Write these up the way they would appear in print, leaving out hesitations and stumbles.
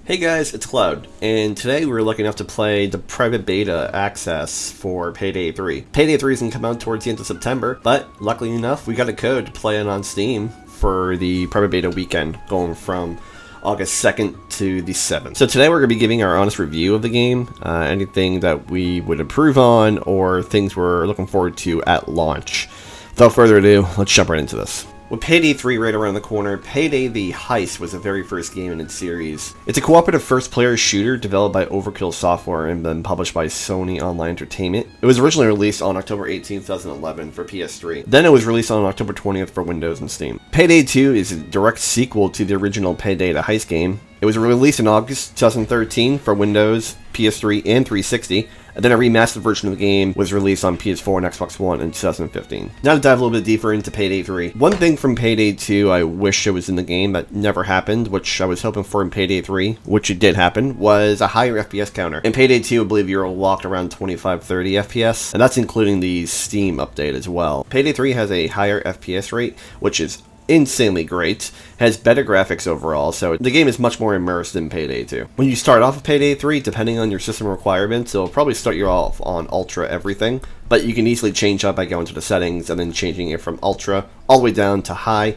Hey guys, it's Cloud, and today we're lucky enough to play the private beta access for Payday 3. Payday 3 is going to come out towards the end of September, but luckily enough, we got a code to play it on Steam for the private beta weekend, going from August 2nd to the 7th. So today we're going to be giving our honest review of the game, anything that we would improve on, or things we're looking forward to at launch. Without further ado, let's jump right into this. With Payday 3 right around the corner, Payday the Heist was the very first game in its series. It's a cooperative first-player shooter developed by Overkill Software and then published by Sony Online Entertainment. It was originally released on October 18, 2011 for PS3. Then it was released on October 20th for Windows and Steam. Payday 2 is a direct sequel to the original Payday the Heist game. It was released in August 2013 for Windows, PS3, and 360, and then a remastered version of the game was released on PS4 and Xbox One in 2015. Now to dive a little bit deeper into Payday 3. One thing from Payday 2 I wish it was in the game that never happened, which I was hoping for in Payday 3, which it did happen, was a higher FPS counter. In Payday 2, I believe you're locked around 25-30 FPS, and that's including the Steam update as well. Payday 3 has a higher FPS rate, which is insanely great, has better graphics overall, so the game is much more immersed than Payday 2. When you start off with Payday 3, depending on your system requirements, it'll probably start you off on Ultra everything, but you can easily change up by going to the settings and then changing it from Ultra all the way down to High,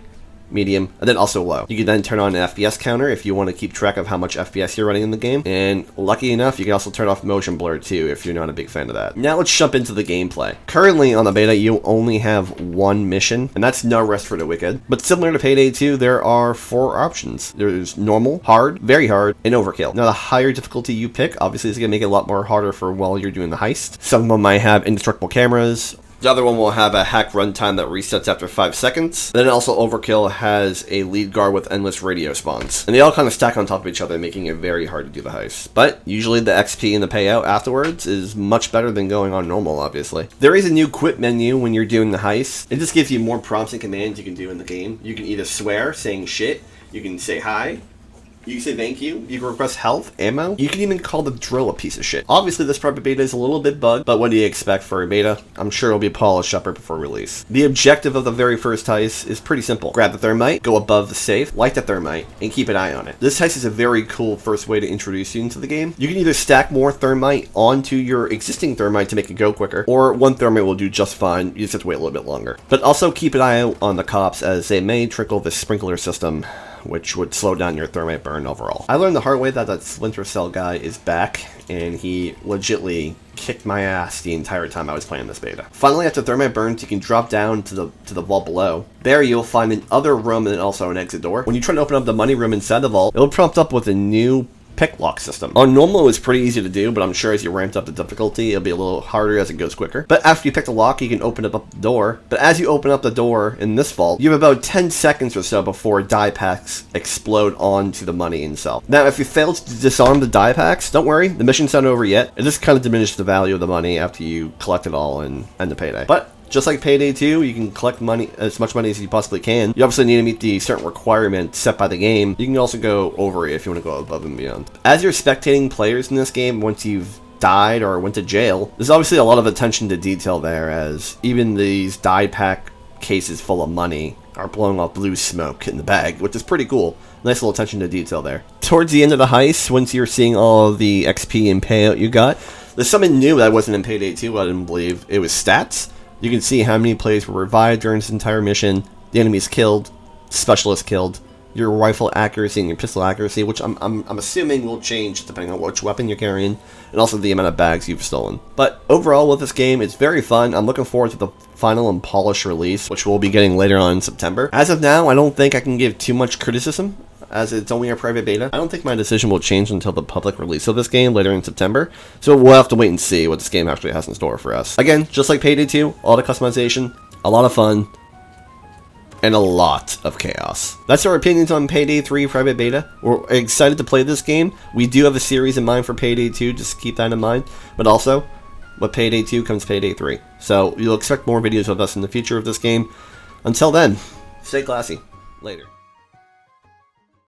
Medium, and then also Low. You can then turn on an FPS counter if you want to keep track of how much FPS you're running in the game, and lucky enough, you can also turn off motion blur too if you're not a big fan of that. Now let's jump into the gameplay. Currently on the beta, you only have one mission, and that's No Rest for the Wicked. But similar to Payday 2, there are 4 options. There's normal, hard, very hard, and overkill. Now the higher difficulty you pick, obviously is going to make it a lot more harder for while you're doing the heist. Some of them might have indestructible cameras. The other one will have a hack runtime that resets after 5 seconds. Then also Overkill has a lead guard with endless radio spawns. And they all kind of stack on top of each other, making it very hard to do the heist. But usually the XP and the payout afterwards is much better than going on normal, obviously. There is a new quit menu when you're doing the heist. It just gives you more prompts and commands you can do in the game. You can either swear, saying shit. You can say hi. You can say thank you. You can request health, ammo. You can even call the drill a piece of shit. Obviously, this private beta is a little bit bugged, but what do you expect for a beta? I'm sure it'll be polished up right before release. The objective of the very first heist is pretty simple. Grab the thermite, go above the safe, light the thermite, and keep an eye on it. This heist is a very cool first way to introduce you into the game. You can either stack more thermite onto your existing thermite to make it go quicker, or one thermite will do just fine. You just have to wait a little bit longer. But also keep an eye out on the cops, as they may trickle the sprinkler system, which would slow down your thermite burn overall. I learned the hard way that Splinter Cell guy is back, and he legitly kicked my ass the entire time I was playing this beta. Finally, after thermite burns, you can drop down to the vault below. There you'll find another room and also an exit door. When you try to open up the money room inside the vault, it'll prompt up with a new pick lock system. On normal, it's pretty easy to do, but I'm sure as you ramped up the difficulty, it'll be a little harder as it goes quicker. But after you pick the lock, you can open up the door. But as you open up the door in this vault, you have about 10 seconds or so before die packs explode onto the money itself. Now, if you fail to disarm the die packs, don't worry, the mission's not over yet. It just kind of diminishes the value of the money after you collect it all and end the payday. But just like Payday 2, you can collect money, as much money as you possibly can. You obviously need to meet the certain requirement set by the game. You can also go over it if you want to go above and beyond. As you're spectating players in this game, once you've died or went to jail, there's obviously a lot of attention to detail there, as even these die pack cases full of money are blowing off blue smoke in the bag, which is pretty cool. Nice little attention to detail there. Towards the end of the heist, once you're seeing all of the XP and payout you got, there's something new that wasn't in Payday 2, I didn't believe. It was stats. You can see how many players were revived during this entire mission, the enemies killed, specialists killed, your rifle accuracy and your pistol accuracy, which I'm assuming will change depending on which weapon you're carrying, and also the amount of bags you've stolen. But overall with this game, it's very fun. I'm looking forward to the final and polished release, which we'll be getting later on in September. As of now, I don't think I can give too much criticism, as it's only a private beta. I don't think my decision will change until the public release of this game later in September, so we'll have to wait and see what this game actually has in store for us. Again, just like Payday 2, all the customization, a lot of fun, and a lot of chaos. That's our opinions on Payday 3 private beta. We're excited to play this game. We do have a series in mind for Payday 2, just keep that in mind, but also, with Payday 2 comes Payday 3. So you'll expect more videos of us in the future of this game. Until then, stay classy. Later.